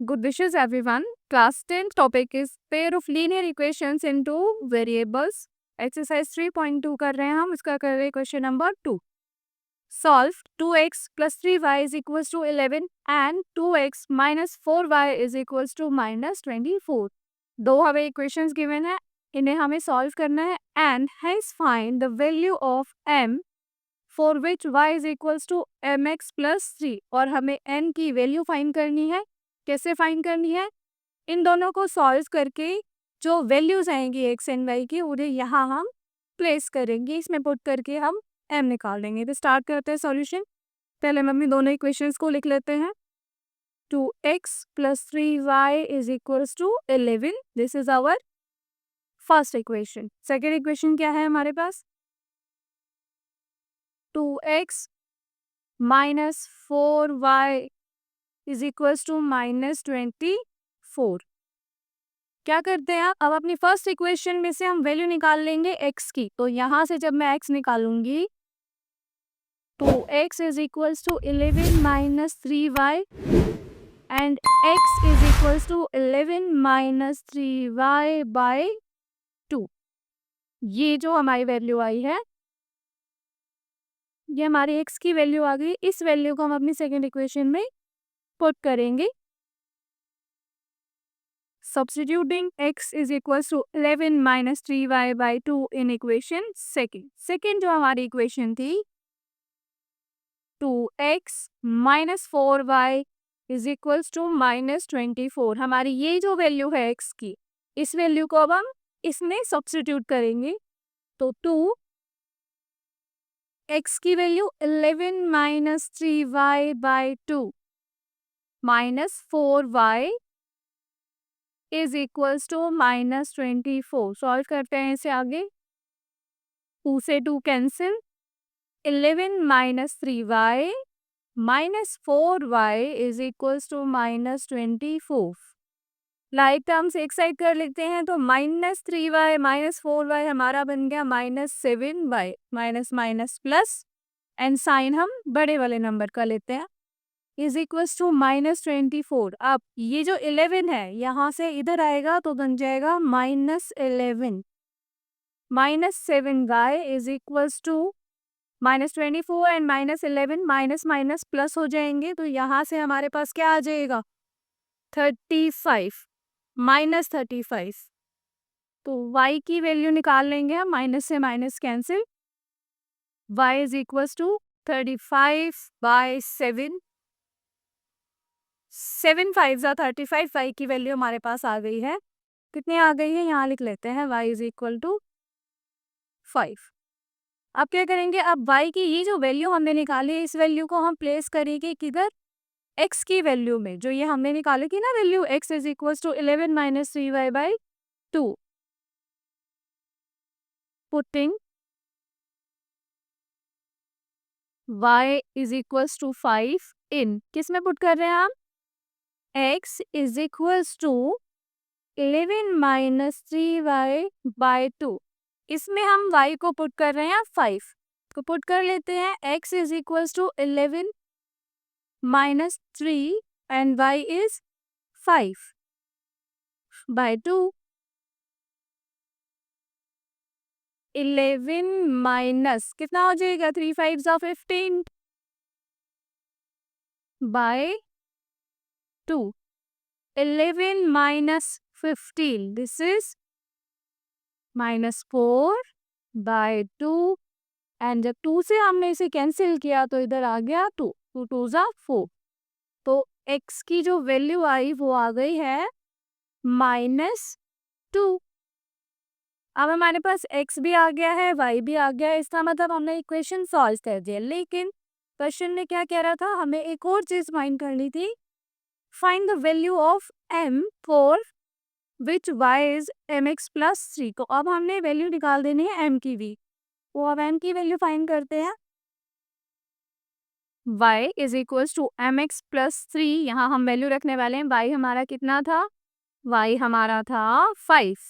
Good wishes everyone. Class 10 topic is pair of linear equations into variables. Exercise 3.2 कर रहे हैं हम. इसका कर रहे हैं question number 2. Solve 2x plus 3y is equals to 11 and 2x minus 4y is equals to minus 24. दो हमें equations given है, इन्हें हमें solve करना है and hence find the value of m for which y is equals to mx plus 3. और हमें n की वैल्यू फाइंड करनी है. कैसे फाइंड करनी है? इन दोनों को सॉल्व करके जो वैल्यूज आएंगी एक्स एंड वाई की उन्हें यहाँ हम प्लेस करेंगे, इसमें पुट करके हम m निकाल देंगे. तो स्टार्ट करते हैं सॉल्यूशन. पहले हम अपनी दोनों इक्वेशंस को लिख लेते हैं. 2x plus 3y is equals to 11. This is our first equation. Second equation क्या है हमारे पास? 2x minus 4y is equals to minus 24. क्या करते हैं? अब अपनी फर्स्ट इक्वेशन में से हम वैल्यू निकाल लेंगे x की. तो यहाँ से जब मैं x निकालूंगी तो x is equals to 11 minus 3y and x is equals to 11 minus 3y by 2. ये जो हमारी वैल्यू आई है ये हमारी x की वैल्यू आ गई. इस वैल्यू को हम अपनी सेकेंड इक्वेशन में पुट करेंगे. Substituting x is equals to 11 minus 3y by 2 in equation second. Second जो हमारी equation थी 2x minus 4y is equals to minus 24. हमारी ये जो वैल्यू है x की, इस वैल्यू को अब हम इसमें सब्स्टिट्यूट करेंगे. तो 2 x की value 11 minus 3y by 2 minus 4y is equals to minus 24. Solve करते हैं इसे आगे. 2 से 2 cancel. 11 minus 3y minus 4y is equals to minus 24. Like terms एक साइड कर लेते हैं तो माइनस 3y माइनस 4y हमारा बन गया minus 7y. Minus minus plus and sign हम बड़े वाले नंबर का लेते हैं इज इक्वल्स टू माइनस 24. अब ये जो 11 है यहाँ से इधर आएगा तो बन जाएगा minus 11. Minus 7y is equals to minus 24 and minus 11 minus minus plus हो जाएंगे. तो यहाँ से हमारे पास क्या आ जाएगा? 35 माइनस 35. तो y की वैल्यू निकाल लेंगे हम. माइनस से minus cancel. y is equals to 35 by 7. 7 5 जा 35. y की वैल्यू हमारे पास आ गई है. कितनी आ गई है यहाँ लिख लेते हैं. y is equal to 5. अब क्या करेंगे? अब y की ये जो वैल्यू हमने निकाली है इस वैल्यू को हम प्लेस करेंगे किधर? x की वैल्यू में. जो ये हमने निकाली थी ना value x is equal to 11 minus 3y by 2. Putting y is equal to 5 in किस में पुट कर रहे हैं हम? x is equals to 11 minus 3y by 2. इसमें हम y को पुट कर रहे हैं 5 को पुट कर लेते हैं. x is equals to 11 minus 3 and y is 5 by 2. 11 minus कितना हो जाएगा? 3 5 जा 15 by 2. 11 minus 15 this is minus 4 by 2 and जब 2 से हमने इसे कैंसिल किया तो इधर आ गया 2. 2 2 जा 4. तो x की जो वैल्यू आई वो आ गई है माइनस 2. अब हमारे पास x भी आ गया है y भी आ गया है. इसका मतलब हमने इक्वेशन सॉल्व कर दिया. लेकिन क्वेश्चन में क्या कह रहा था? हमें एक और चीज फाइंड करनी थी. Find the value of m for which y is mx plus 3. तो अब हमने वैल्यू निकाल देनी है m की भी. तो अब m की वैल्यू फाइंड करते हैं. y is equals to mx plus 3. यहाँ हम वैल्यू रखने वाले हैं. y हमारा कितना था? y हमारा था 5.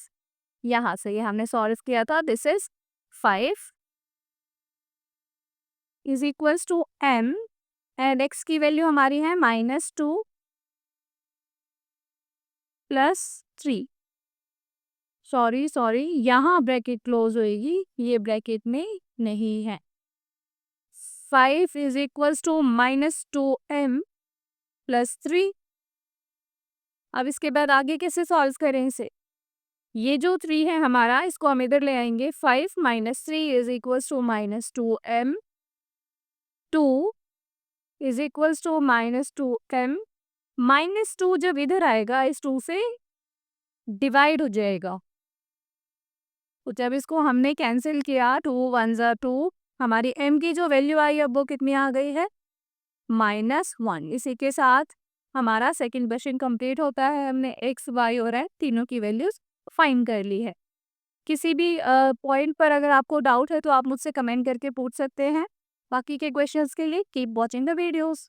यहाँ से ये हमने सॉल्व किया था. This is 5 is equals to m and x की वैल्यू हमारी है माइनस 2. +3 सॉरी यहाँ ब्रैकेट क्लोज होएगी, ये ब्रैकेट में नहीं है। 5 इज इक्वल्स टू -2m +3। अब इसके बाद आगे कैसे सॉल्व करें इसे? ये जो 3 है हमारा, इसको हम इधर ले आएंगे। 5 - 3 is equals to -2m, 2 is equals to -2m। -2 जब इधर आएगा इस 2 से डिवाइड हो जाएगा, तो जब इसको हमने कैंसिल किया 2 1 ज़ा 2, हमारी m की जो वैल्यू आई अब वो कितनी आ गई है? -1। इसी के साथ हमारा सेकंड क्वेश्चन कंप्लीट होता है। हमने x, y और n तीनों की वैल्यूज फाइंड कर ली है। किसी भी पॉइंट पर अगर आपको डाउट है तो आप मुझसे कमेंट करके पूछ सकते हैं। बाकी के क्वेश्चंस के लिए कीप वॉचिंग द वीडियोस।